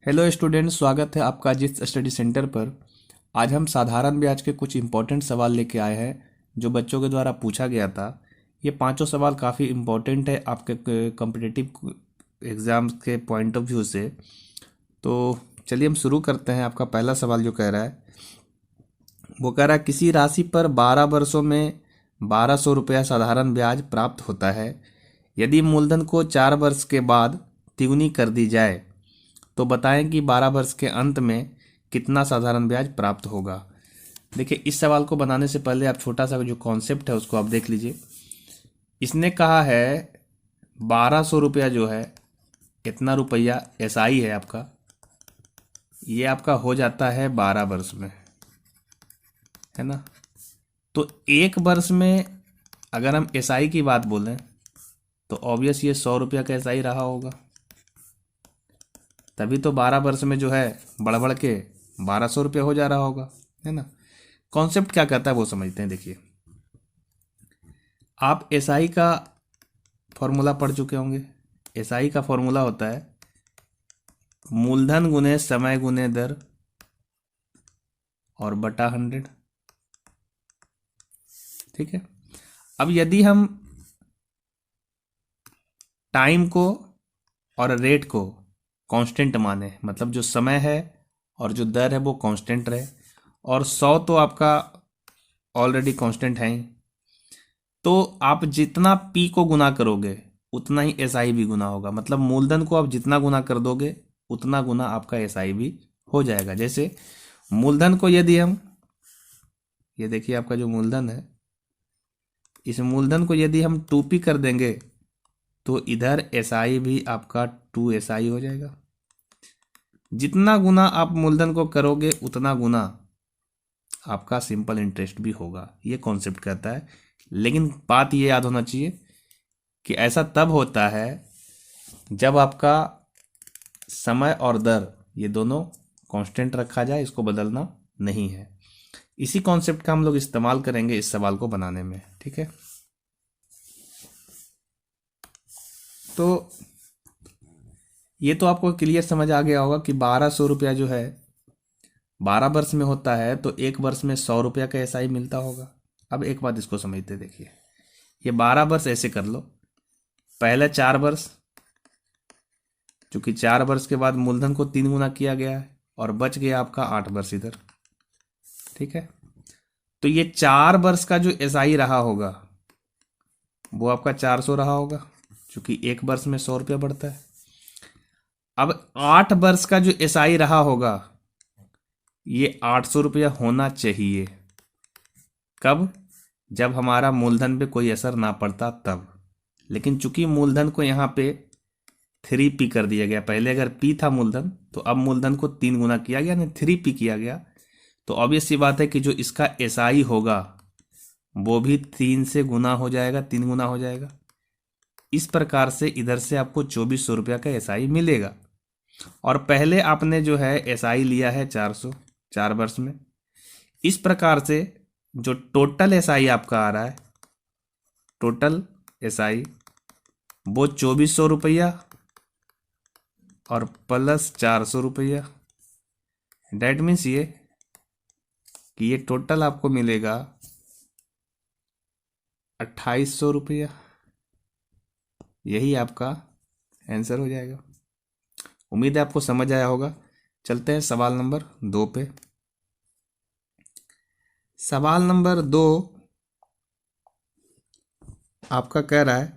Hello students, स्वागत है आपका जिस स्टडी सेंटर पर। आज हम साधारण ब्याज के कुछ इम्पोर्टेंट सवाल लेके आए हैं जो बच्चों के द्वारा पूछा गया था। ये पांचों सवाल काफ़ी इम्पोर्टेंट है आपके कॉम्पिटिटिव एग्ज़ाम्स के पॉइंट ऑफ व्यू से। तो चलिए हम शुरू करते हैं। आपका पहला सवाल जो कह रहा है, वो कह रहा है किसी राशि पर 12 वर्षों में 1200 रुपया साधारण ब्याज प्राप्त होता है। यदि मूलधन को 4 वर्ष के बाद तिगुनी कर दी जाए तो बताएं कि 12 वर्ष के अंत में कितना साधारण ब्याज प्राप्त होगा। देखिए, इस सवाल को बनाने से पहले आप छोटा सा जो कॉन्सेप्ट है उसको आप देख लीजिए। इसने कहा है 1200 रुपया जो है, इतना रुपया एसआई है आपका, ये आपका हो जाता है 12 वर्ष में, है ना। तो एक वर्ष में अगर हम एसआई की बात बोलें तो ऑब्वियस ये 100 रुपया का एसआई रहा होगा। तभी तो 12 वर्ष में जो है बढ़ बढ़ के 1200 रुपये हो जा रहा होगा, है ना। कॉन्सेप्ट क्या कहता है वो समझते हैं। देखिए, आप एसआई का फॉर्मूला पढ़ चुके होंगे। एसआई का फॉर्मूला होता है मूलधन गुने समय गुने दर और बटा 100। ठीक है। अब यदि हम टाइम को और रेट को कांस्टेंट माने, मतलब जो समय है और जो दर है वो कांस्टेंट रहे, और 100 तो आपका ऑलरेडी कांस्टेंट है ही, तो आप जितना पी को गुना करोगे उतना ही एसआई भी गुना होगा। मतलब मूलधन को आप जितना गुना कर दोगे उतना गुना आपका एसआई भी हो जाएगा। जैसे मूलधन को यदि हम, ये देखिए आपका जो मूलधन है, इस मूलधन को यदि हम 2p कर देंगे तो इधर एसआई भी आपका 2SI हो जाएगा। जितना गुना आप मूलधन को करोगे उतना गुना आपका सिंपल इंटरेस्ट भी होगा, ये कॉन्सेप्ट कहता है। लेकिन बात ये याद होना चाहिए कि ऐसा तब होता है जब आपका समय और दर ये दोनों कांस्टेंट रखा जाए, इसको बदलना नहीं है। इसी कॉन्सेप्ट का हम लोग इस्तेमाल करेंगे इस सवाल को बनाने में। ठीक है, तो ये तो आपको क्लियर समझ आ गया होगा कि 1200 रुपया जो है 12 वर्ष में होता है, तो एक वर्ष में 100 रुपया का एसआई मिलता होगा। अब एक बात इसको समझते, देखिए ये 12 वर्ष ऐसे कर लो, पहले 4 वर्ष, चूंकि 4 वर्ष के बाद मूलधन को 3 गुना किया गया है और बच गया आपका 8 वर्ष इधर। ठीक है, तो ये 4 वर्ष का जो एसआई रहा होगा वो आपका 400 रहा होगा, चूंकि एक वर्ष में 100 रुपया बढ़ता है। अब 8 वर्ष का जो एसआई रहा होगा ये 800 रुपया होना चाहिए। कब? जब हमारा मूलधन पे कोई असर ना पड़ता तब। लेकिन चूंकि मूलधन को यहाँ पे 3p कर दिया गया, पहले अगर p था मूलधन तो अब मूलधन को 3 गुना किया गया, नहीं 3p किया गया, तो ऑब्वियस सी बात है कि जो इसका एसआई होगा वो भी 3 से गुना हो जाएगा, 3 गुना हो जाएगा। इस प्रकार से इधर से आपको 2400 रुपया का एसआई मिलेगा। और पहले आपने जो है एसआई लिया है 400 4 वर्ष में। इस प्रकार से जो टोटल एसआई आपका आ रहा है, टोटल एसआई वो 2400 रुपया और प्लस 400 रुपया। डेट मीन्स ये कि ये टोटल आपको मिलेगा 2800 रुपया। यही आपका आंसर हो जाएगा। उम्मीद है आपको समझ आया होगा। चलते हैं सवाल नंबर 2 पे। सवाल नंबर 2 आपका कह रहा है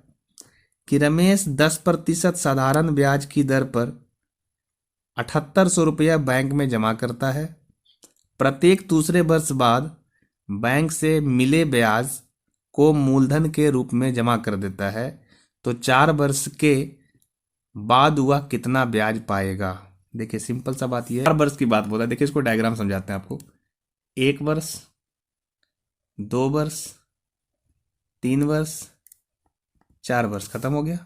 कि रमेश 10% साधारण ब्याज की दर पर 7800 रुपया बैंक में जमा करता है। प्रत्येक दूसरे वर्ष बाद बैंक से मिले ब्याज को मूलधन के रूप में जमा कर देता है, तो 4 वर्ष के बाद वह कितना ब्याज पाएगा। देखिए सिंपल सा बात ये है, 4 वर्ष की बात बोला है। देखिए इसको डायग्राम समझाते हैं आपको। 1 वर्ष, 2 वर्ष, 3 वर्ष, 4 वर्ष, खत्म हो गया।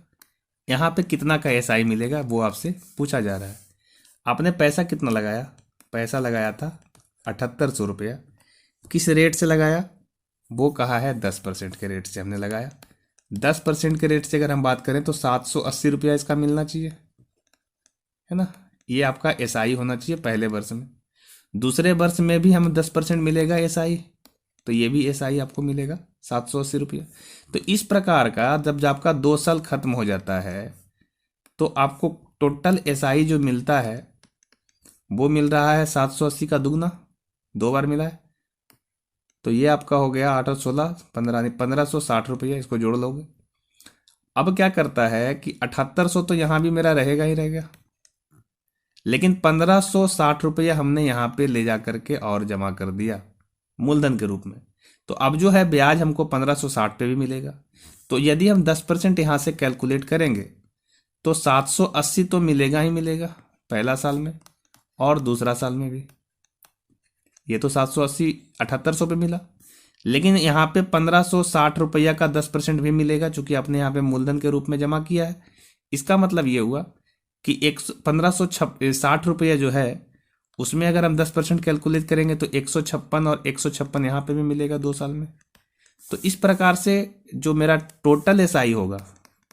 यहाँ पे कितना का एसआई मिलेगा वो आपसे पूछा जा रहा है। आपने पैसा कितना लगाया? पैसा लगाया था 7800 रुपया। किस रेट से लगाया? वो कहा है 10% के रेट से हमने लगाया। 10% के रेट से अगर हम बात करें तो 780 रुपया इसका मिलना चाहिए, है ना। ये आपका एसआई होना चाहिए पहले वर्ष में। दूसरे वर्ष में भी हमें 10% मिलेगा एसआई, तो ये भी एसआई आपको मिलेगा 780 रुपया। तो इस प्रकार का जब आपका 2 साल खत्म हो जाता है तो आपको टोटल एसआई जो मिलता है वो मिल रहा है 780 का दुगना, 2 बार मिला है। तो ये आपका हो गया 8 और 16 15, 1560 रुपया, इसको जोड़ लोगे। अब क्या करता है कि 7800 तो यहाँ भी मेरा रहेगा ही रहेगा, लेकिन 1560 रुपया हमने यहाँ पे ले जा करके और जमा कर दिया मूलधन के रूप में। तो अब जो है ब्याज हमको 1560 पे भी मिलेगा। तो यदि हम 10% यहाँ से कैलकुलेट करेंगे तो 780 तो मिलेगा ही मिलेगा पहला साल में और दूसरा साल में भी। ये तो 780 7800 पे मिला, लेकिन यहाँ पे 1560 रुपया का 10% भी मिलेगा, चूंकि आपने यहाँ पे मूलधन के रूप में जमा किया है। इसका मतलब ये हुआ कि 1560 रुपया जो है उसमें अगर हम 10% कैलकुलेट करेंगे तो 156 और 156 यहाँ पे भी मिलेगा 2 साल में। तो इस प्रकार से जो मेरा टोटल एसआई होगा,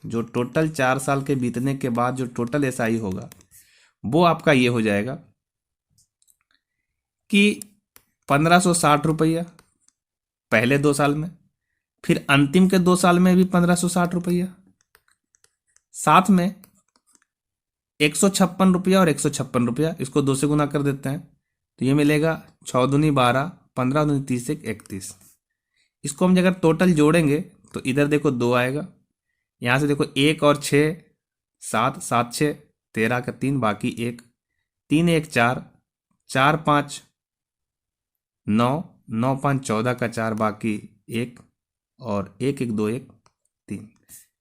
जो टोटल 4 साल के बीतने के बाद जो टोटल एसआई होगा वो आपका ये हो जाएगा कि 1560 रुपया पहले 2 साल में, फिर अंतिम के 2 साल में भी 1560 रुपया, साथ में 156 रुपया और 156 रुपया, इसको 2 से गुना कर देते हैं तो ये मिलेगा 6 दूनी 12, 15 दूनी 30, 31। इसको हम अगर टोटल जोड़ेंगे तो इधर देखो 2 आएगा, यहाँ से देखो 1 और 6 7, 7 6 13 का 3, बाकी 1, 3 1 4, 4 5 9, 9 5 14 का 4, बाकी 1 और 1 1 2 1 3,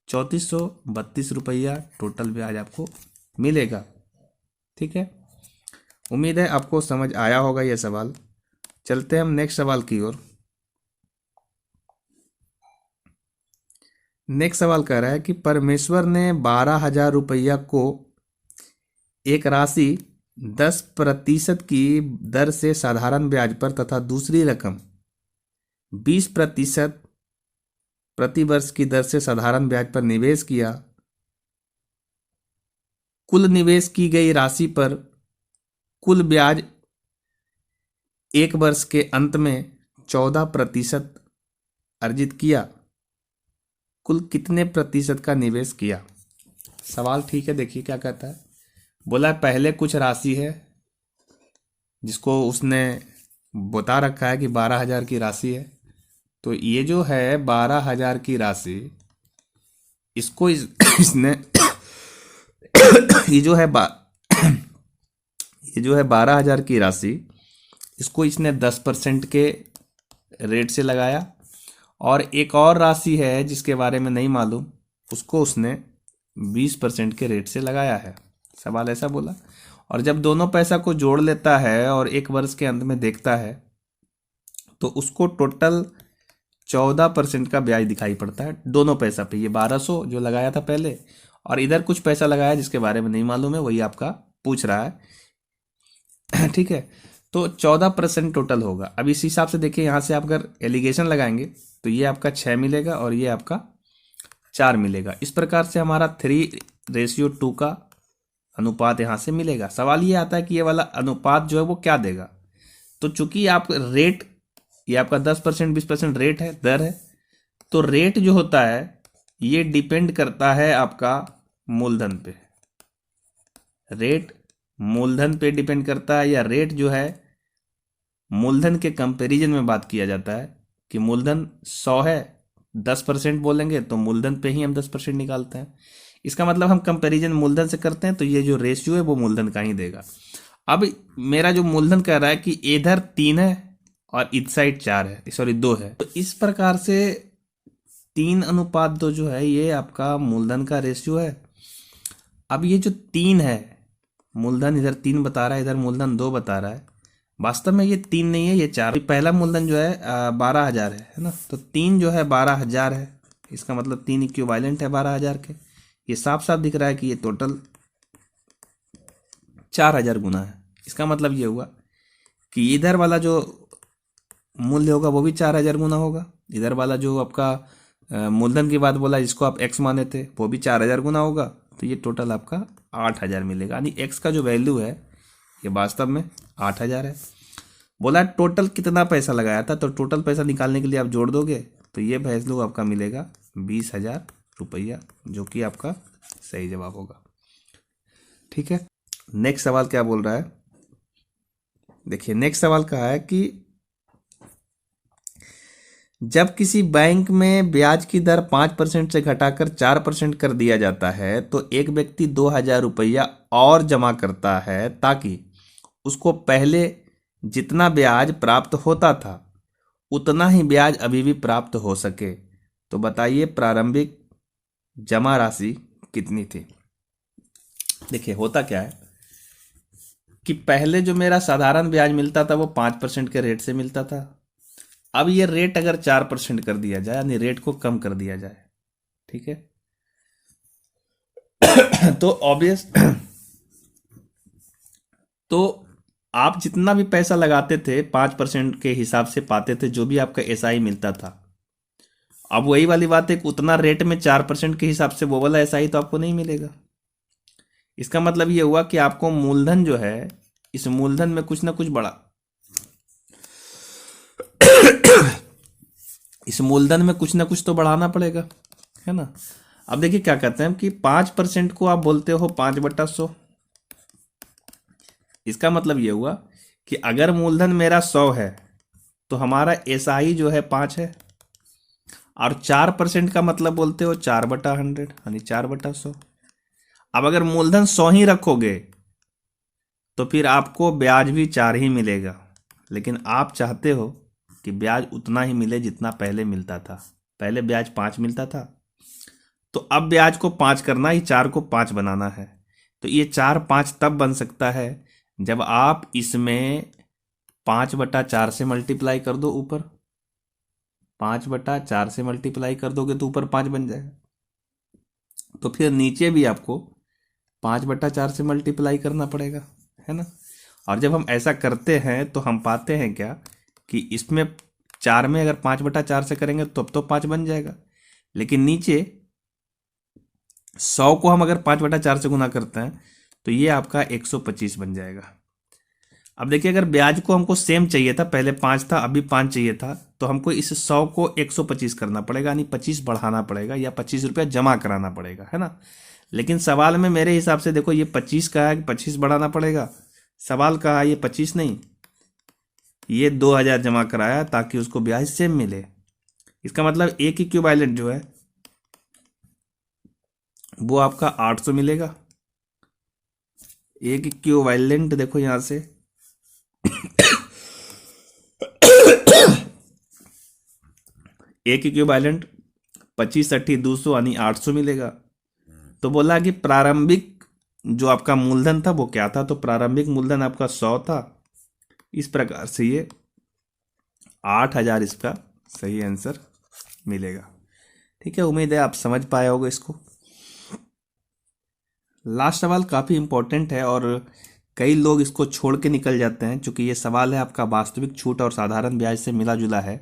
3432 रुपया टोटल ब्याज आपको मिलेगा। ठीक है, उम्मीद है आपको समझ आया होगा ये सवाल। चलते हैं हम नेक्स्ट सवाल की ओर। नेक्स्ट सवाल कह रहा है कि परमेश्वर ने 12,000 रुपया को एक राशि 10% की दर से साधारण ब्याज पर तथा दूसरी रकम 20% प्रति वर्ष की दर से साधारण ब्याज पर निवेश किया। कुल निवेश की गई राशि पर कुल ब्याज 1 वर्ष के अंत में 14% अर्जित किया। कुल कितने प्रतिशत का निवेश किया? सवाल ठीक है, देखिए क्या कहता है। बोला पहले कुछ राशि है जिसको उसने बता रखा है कि 12,000 की राशि है। तो ये जो है 12,000 की राशि, इसको इसने ये जो है 12,000 की राशि, इसको इसने 10% के रेट से लगाया, और एक और राशि है जिसके बारे में नहीं मालूम, उसको उसने 20% के रेट से लगाया है। सवाल ऐसा बोला। और जब दोनों पैसा को जोड़ लेता है और 1 वर्ष के अंत में देखता है तो उसको टोटल 14% का ब्याज दिखाई पड़ता है दोनों पैसा पे। ये 1200 जो लगाया था पहले, और इधर कुछ पैसा लगाया जिसके बारे में नहीं मालूम है, वही आपका पूछ रहा है। ठीक है, तो 14% टोटल होगा। अब इस हिसाब से देखिए, यहाँ से आप अगर एलिगेशन लगाएंगे तो ये आपका 6 मिलेगा और ये आपका 4 मिलेगा। इस प्रकार से हमारा 3:2 का अनुपात यहाँ से मिलेगा। सवाल ये आता है कि ये वाला अनुपात जो है वो क्या देगा। तो चूंकि आप रेट, ये आपका 10% 20% रेट है, दर है, तो रेट जो होता है ये डिपेंड करता है आपका मूलधन पे। रेट मूलधन पे डिपेंड करता है, या रेट जो है मूलधन के कंपैरिजन में बात किया जाता है कि मूलधन 100 है, 10% बोलेंगे तो मूलधन पे ही हम 10% निकालते हैं। इसका मतलब हम कंपैरिजन मूलधन से करते हैं, तो ये जो रेशियो है वो मूलधन का ही देगा। अब मेरा जो मूलधन कह रहा है कि इधर 3 है और इस साइड 4 है, सॉरी 2 है, तो इस प्रकार से 3:2 जो है ये आपका मूलधन का रेशियो है। अब ये जो 3 है, मूलधन इधर 3 बता रहा है, इधर मूलधन 2 बता रहा है, वास्तव में ये 3 नहीं है, ये 4। पहला मूलधन जो है 12,000 है ना, तो 3 जो है 12,000 है, इसका मतलब 3 इक्विवेलेंट है 12,000 के। ये साफ साफ दिख रहा है कि ये टोटल 4,000 गुना है। इसका मतलब ये हुआ कि इधर वाला जो मूल्य होगा वो भी 4,000 गुना होगा। इधर वाला जो आपका मूलधन की बात बोला, जिसको आप x माने थे, वो भी 4,000 गुना होगा। तो ये टोटल आपका 8,000 मिलेगा, यानी एक्स का जो वैल्यू है ये वास्तव में 8,000 है। बोला टोटल कितना पैसा लगाया था, तो टोटल पैसा निकालने के लिए आप जोड़ दोगे तो ये वैल्यू आपका मिलेगा 20,000 रुपया, जो कि आपका सही जवाब होगा। ठीक है, नेक्स्ट सवाल क्या बोल रहा है, देखिए नेक्स्ट सवाल कहा है कि जब किसी बैंक में ब्याज की दर 5% से घटाकर 4% कर दिया जाता है तो एक व्यक्ति 2,000 रुपया और जमा करता है ताकि उसको पहले जितना ब्याज प्राप्त होता था उतना ही ब्याज अभी भी प्राप्त हो सके। तो बताइए प्रारंभिक जमा राशि कितनी थी। देखिए होता क्या है कि पहले जो मेरा साधारण ब्याज मिलता था वो 5% के रेट से मिलता था। अब ये रेट अगर 4% कर दिया जाए, यानी रेट को कम कर दिया जाए, ठीक है, तो ऑब्वियस तो आप जितना भी पैसा लगाते थे 5% के हिसाब से पाते थे, जो भी आपका एसआई मिलता था। अब वही वाली बात है, उतना रेट में 4% के हिसाब से वो वाला एसआई तो आपको नहीं मिलेगा। इसका मतलब ये हुआ कि आपको मूलधन जो है, इस मूलधन में कुछ ना कुछ बढ़ा इस मूलधन में कुछ ना कुछ तो बढ़ाना पड़ेगा, है ना। अब देखिए क्या कहते हैं कि 5% को आप बोलते हो 5/100। इसका मतलब ये हुआ कि अगर मूलधन मेरा 100 है तो हमारा एसआई जो है 5 है, और 4% का मतलब बोलते हो 4/100, यानी 4/100। अब अगर मूलधन 100 ही रखोगे तो फिर आपको ब्याज भी 4 ही मिलेगा, लेकिन आप चाहते हो कि ब्याज उतना ही मिले जितना पहले मिलता था। पहले ब्याज 5 मिलता था, तो अब ब्याज को 5 करना ही 4 को 5 बनाना है। तो ये 4/5 तब बन सकता है जब आप इसमें 5/4 से मल्टीप्लाई कर दो, ऊपर 5/4 से मल्टीप्लाई कर दोगे तो ऊपर 5 बन जाएगा, तो फिर नीचे भी आपको 5/4 से मल्टीप्लाई करना पड़ेगा, है ना। और जब हम ऐसा करते हैं तो हम पाते हैं क्या कि इसमें 4 में अगर 5/4 से करेंगे तब तो 5 बन जाएगा, लेकिन नीचे 100 को हम अगर 5/4 से गुना करते हैं तो ये आपका 125 बन जाएगा। अब देखिए अगर ब्याज को हमको सेम चाहिए था, पहले 5 था अभी 5 चाहिए था, तो हमको इस 100 को 125 करना पड़ेगा, यानी 25 बढ़ाना पड़ेगा या 25 रुपया जमा कराना पड़ेगा, है ना। लेकिन सवाल में मेरे हिसाब से देखो ये 25 का है कि 25 बढ़ाना पड़ेगा, सवाल कहा ये 25 नहीं, ये 2,000 जमा कराया ताकि उसको ब्याज सेम मिले। इसका मतलब एक इक्विवेलेंट जो है वो आपका 800 मिलेगा। एक इक्विवेलेंट देखो यहां से एक इक्विवेलेंट 25×8 = 200 यानी 800 मिलेगा। तो बोला कि प्रारंभिक जो आपका मूलधन था वो क्या था, तो प्रारंभिक मूलधन आपका 100 था। इस प्रकार से ये 8,000 इसका सही आंसर मिलेगा। ठीक है, उम्मीद है आप समझ पाए होगे इसको। लास्ट सवाल काफ़ी इंपॉर्टेंट है और कई लोग इसको छोड़ के निकल जाते हैं, क्योंकि ये सवाल है आपका वास्तविक छूट और साधारण ब्याज से मिला जुला है,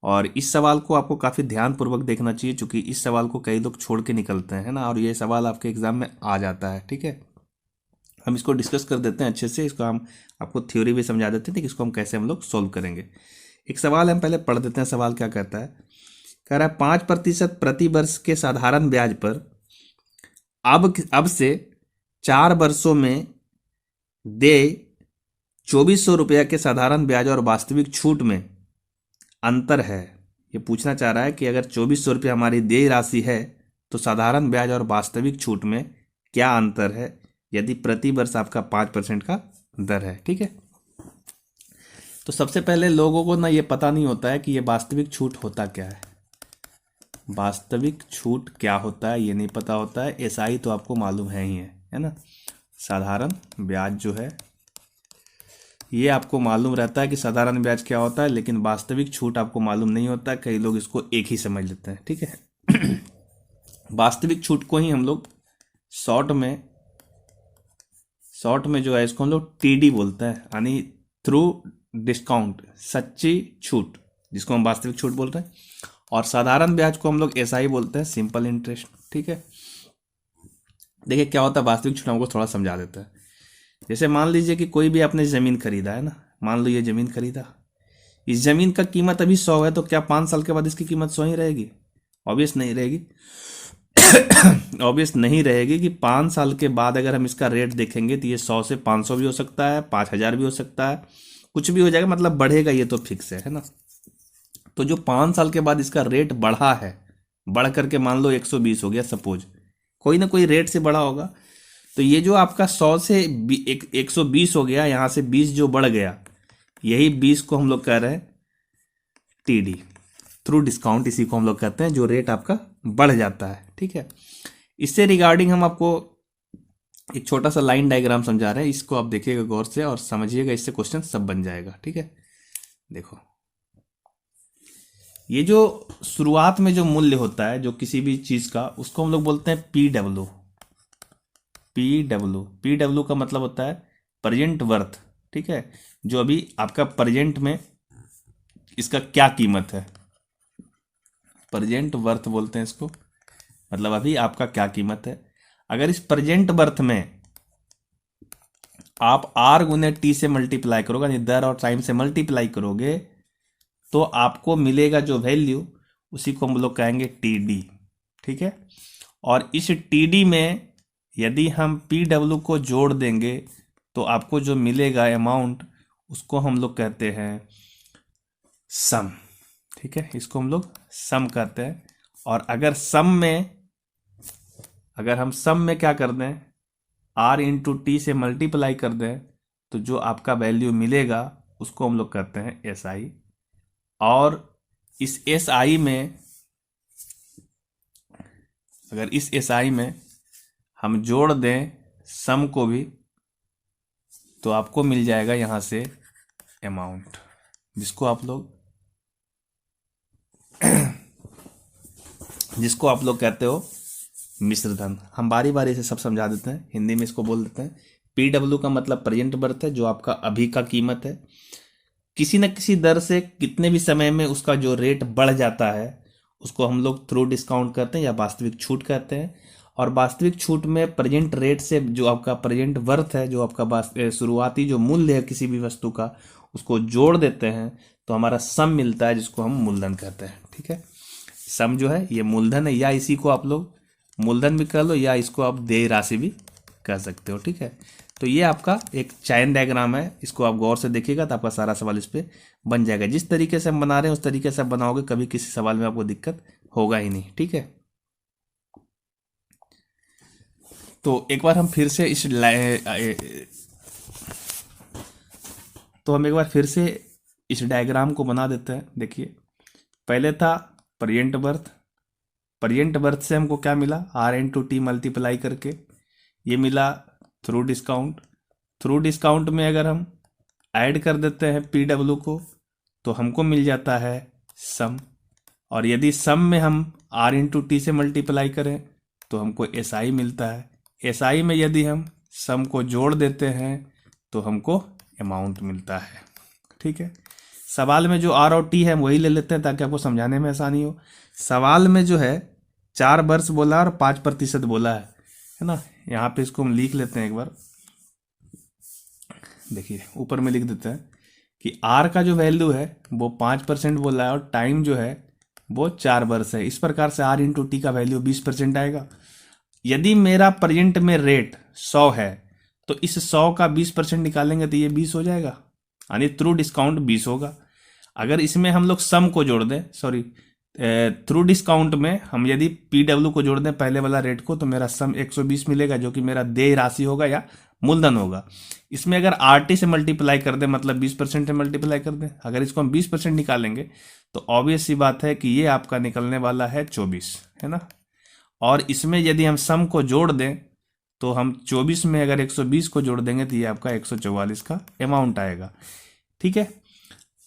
और इस सवाल को आपको काफ़ी ध्यानपूर्वक देखना चाहिए, क्योंकि इस सवाल को कई लोग छोड़ के निकलते हैं, है ना, और ये सवाल आपके एग्जाम में आ जाता है। ठीक है, हम इसको डिस्कस कर देते हैं अच्छे से, इसको हम आपको थ्योरी भी समझा देते हैं कि इसको हम कैसे हम लोग सोल्व करेंगे। एक सवाल हम पहले पढ़ देते हैं, सवाल क्या कहता है। कह रहा है 5% प्रति वर्ष के साधारण ब्याज पर अब से 4 वर्षों में दे 2,400 रुपया के साधारण ब्याज और वास्तविक छूट में अंतर है। ये पूछना चाह रहा है कि अगर 2,400 रुपया हमारी देय राशि है तो साधारण ब्याज और वास्तविक छूट में क्या अंतर है, यदि प्रति वर्ष आपका 5% का दर है। ठीक है, तो सबसे पहले लोगों को ना ये पता नहीं होता है कि ये वास्तविक छूट होता क्या है। वास्तविक छूट क्या होता है ये नहीं पता होता है। एसआई तो आपको मालूम है ही है ना। साधारण ब्याज जो है ये आपको मालूम रहता है कि साधारण ब्याज क्या होता है, लेकिन वास्तविक छूट आपको मालूम नहीं होता। कई लोग इसको एक ही समझ लेते हैं। ठीक है, वास्तविक छूट को ही हम लोग शॉर्ट में जो है इसको हम लोग टीडी बोलते हैं, यानी थ्रू डिस्काउंट, सच्ची छूट, जिसको हम वास्तविक छूट बोल रहे हैं। और साधारण ब्याज को हम लोग एसआई बोलते हैं, सिंपल इंटरेस्ट। ठीक है, देखिए क्या होता है, वास्तविक छूट हमको थोड़ा समझा देता है। जैसे मान लीजिए कि कोई भी आपने ज़मीन खरीदा है ना, मान लो ये ज़मीन खरीदा, इस ज़मीन का कीमत अभी 100 है, तो क्या 5 साल के बाद इसकी कीमत 100 ही रहेगी? ऑब्वियस नहीं रहेगी। ऑब्वियस नहीं रहेगी कि 5 साल के बाद अगर हम इसका रेट देखेंगे तो ये 100 से 500 भी हो सकता है, 5,000 भी हो सकता है, कुछ भी हो जाएगा, मतलब बढ़ेगा, ये तो फिक्स है ना। तो जो 5 साल के बाद इसका रेट बढ़ा है, बढ़ करके मान लो 120 हो गया सपोज, कोई ना कोई रेट से बढ़ा होगा, तो ये जो आपका 100 से 120 हो गया, यहाँ से 20 जो बढ़ गया, यही 20 को हम लोग कह रहे हैं टीडी, थ्रू डिस्काउंट। इसी को हम लोग कहते हैं जो रेट आपका बढ़ जाता है, ठीक है। इससे रिगार्डिंग हम आपको एक छोटा सा लाइन डायग्राम समझा रहे हैं, इसको आप देखिएगा गौर से और समझिएगा, इससे क्वेश्चन सब बन जाएगा, ठीक है। देखो, ये जो शुरुआत में जो मूल्य होता है जो किसी भी चीज का, उसको हम लोग बोलते हैं पी डब्ल्यू। पी डब्ल्यू का मतलब होता है प्रेजेंट वर्थ, ठीक है। जो अभी आपका प्रेजेंट में इसका क्या कीमत है, प्रेजेंट वर्थ बोलते हैं इसको, मतलब अभी आपका क्या कीमत है। अगर इस प्रेजेंट वर्थ में आप आर गुने टी से मल्टीप्लाई करोगे, यानी दर और टाइम से मल्टीप्लाई करोगे, तो आपको मिलेगा जो वैल्यू, उसी को हम लोग कहेंगे टी डी, ठीक है। और इस टी डी में यदि हम पी डब्ल्यू को जोड़ देंगे तो आपको जो मिलेगा अमाउंट, उसको हम लोग कहते हैं सम, ठीक है। इसको हम लोग सम कहते हैं। और अगर हम सम में क्या कर दें, आर इंटू टी से मल्टीप्लाई कर दें, तो जो आपका वैल्यू मिलेगा उसको हम लोग कहते हैं एस आई। और इस एस आई में, अगर इस एस आई में हम जोड़ दें सम को भी, तो आपको मिल जाएगा यहां से अमाउंट, जिसको आप लोग कहते हो मिश्र धन। हम बारी बारी से सब समझा देते हैं, हिंदी में इसको बोल देते हैं। पी डब्ल्यू का मतलब प्रेजेंट बर्थ है, जो आपका अभी का कीमत है। किसी न किसी दर से कितने भी समय में उसका जो रेट बढ़ जाता है, उसको हम लोग थ्रू डिस्काउंट कहते हैं या वास्तविक छूट कहते हैं। और वास्तविक छूट में प्रेजेंट रेट से जो आपका प्रेजेंट वर्थ है, जो आपका शुरुआती जो मूल्य है किसी भी वस्तु का, उसको जोड़ देते हैं तो हमारा सम मिलता है, जिसको हम मूलधन कहते हैं, ठीक है। सम जो है ये मूलधन है, या इसी को आप लोग मूलधन भी कह लो, या इसको आप देय राशि भी कह सकते हो, ठीक है। तो ये आपका एक चैन डायग्राम है, इसको आप गौर से देखिएगा तो आपका सारा सवाल इस पे बन जाएगा। जिस तरीके से हम बना रहे हैं उस तरीके से आप बनाओगे, कभी किसी सवाल में आपको दिक्कत होगा ही नहीं, ठीक है। तो एक बार हम फिर से इस डायग्राम को बना देते हैं। देखिए, पहले था प्रेजेंट बर्थ, प्रेजेंट बर्थ से हमको क्या मिला, आर इंटू टी मल्टीप्लाई करके, ये मिला थ्रू डिस्काउंट। थ्रू डिस्काउंट में अगर हम ऐड कर देते हैं पी डब्ल्यू को, तो हमको मिल जाता है सम। और यदि सम में हम आर इंटू टी से मल्टीप्लाई करें तो हमको एस आई मिलता है। एस आई में यदि हम सम को जोड़ देते हैं तो हमको अमाउंट मिलता है, ठीक है। सवाल में जो आर और टी है हम वही ले लेते हैं ताकि आपको समझाने में आसानी हो। सवाल में जो है 4 वर्ष बोला और 5% बोला है ना। यहाँ पे इसको हम लिख लेते हैं एक बार। देखिए ऊपर में लिख देते हैं कि आर का जो वैल्यू है वो 5% बोला है और टाइम जो है वो 4 वर्ष है। इस प्रकार से आर इंटू टी का वैल्यू 20% आएगा। यदि मेरा प्रेजेंट में रेट 100 है तो इस 100 का 20% निकालेंगे तो ये 20 हो जाएगा, यानी थ्रू डिस्काउंट 20 होगा। अगर इसमें हम लोग सम को जोड़ दें, सॉरी थ्रू डिस्काउंट में हम यदि पी डब्ल्यू को जोड़ दें पहले वाला रेट को, तो मेरा सम 120 मिलेगा, जो कि मेरा देय राशि होगा या मूलधन होगा। इसमें अगर आर टी से मल्टीप्लाई कर दें, मतलब 20% से मल्टीप्लाई कर दें, अगर इसको हम 20% निकालेंगे तो ऑब्वियस सी बात है कि ये आपका निकलने वाला है 24, है ना। और इसमें यदि हम सम को जोड़ दें तो हम 24 में अगर 120 को जोड़ देंगे तो ये आपका 144 का अमाउंट आएगा, ठीक है।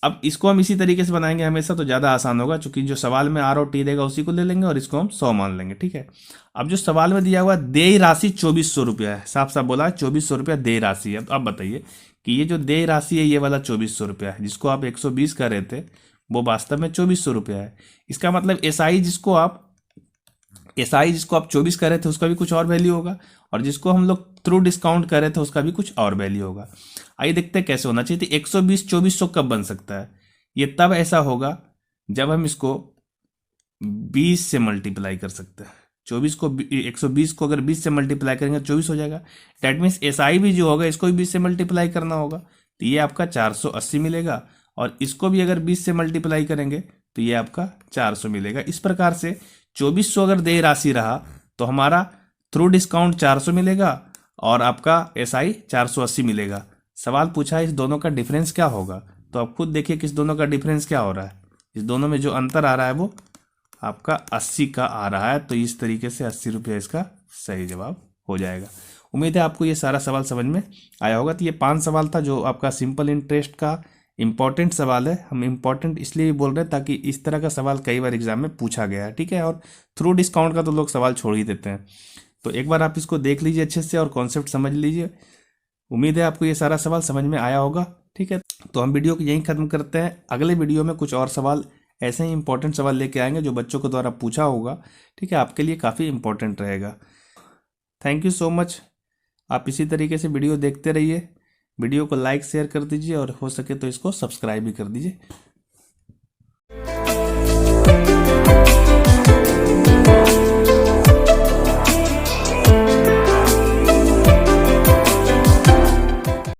अब इसको हम इसी तरीके से बनाएंगे हमेशा, तो ज़्यादा आसान होगा, क्योंकि जो सवाल में आर और टी देगा उसी को ले लेंगे और इसको हम 100 मान लेंगे, ठीक है। अब जो सवाल में दिया हुआ देय राशि 2400 रुपया है, साफ साफ बोला 2400 रुपया देय राशि है। तो अब बताइए कि ये जो देय राशि है ये वाला 2400 रुपया है, जिसको आप 120 कर रहे थे वो वास्तव में 2400 रुपया है। इसका मतलब एस आई जिसको आप एसआई जिसको आप 24 कर रहे थे उसका भी कुछ और वैल्यू होगा, और जिसको हम लोग थ्रू डिस्काउंट कर रहे थे उसका भी कुछ और वैल्यू होगा। आइए देखते हैं कैसे होना चाहिए। तो 120 2400 कब बन सकता है? ये तब ऐसा होगा जब हम इसको 20 से मल्टीप्लाई कर सकते हैं। 120 को अगर 20 से मल्टीप्लाई करेंगे 24 हो जाएगा। डेट मीन्स एसआई भी जो होगा इसको भी 20 से मल्टीप्लाई करना होगा, तो ये आपका 480 मिलेगा, और इसको भी अगर 20 से मल्टीप्लाई करेंगे तो ये आपका 400 मिलेगा। इस प्रकार से 2400 अगर देय राशि रहा तो हमारा थ्रू डिस्काउंट 400 मिलेगा और आपका एसआई 480 मिलेगा। सवाल पूछा है इस दोनों का डिफरेंस क्या होगा, तो आप खुद देखिए कि इस दोनों का डिफरेंस क्या हो रहा है। इस दोनों में जो अंतर आ रहा है वो आपका 80 का आ रहा है, तो इस तरीके से 80 रुपये इसका सही जवाब हो जाएगा। उम्मीद है आपको ये सारा सवाल समझ में आया होगा। तो ये 5 सवाल था जो आपका सिंपल इंटरेस्ट का इंपॉर्टेंट सवाल है। हम इंपॉर्टेंट इसलिए बोल रहे हैं ताकि इस तरह का सवाल कई बार एग्जाम में पूछा गया है, ठीक है। और थ्रू डिस्काउंट का तो लोग सवाल छोड़ ही देते हैं, तो एक बार आप इसको देख लीजिए अच्छे से और कॉन्सेप्ट समझ लीजिए। उम्मीद है आपको ये सारा सवाल समझ में आया होगा, ठीक है। तो हम वीडियो को यहीं खत्म करते हैं। अगले वीडियो में कुछ और सवाल ऐसे ही इंपॉर्टेंट सवाल लेके आएंगे जो बच्चों के द्वारा पूछा होगा, ठीक है, आपके लिए काफ़ी इंपॉर्टेंट रहेगा। Thank you so much. आप इसी तरीके से वीडियो देखते रहिए। वीडियो को लाइक शेयर कर दीजिए और हो सके तो इसको सब्सक्राइब भी कर दीजिए।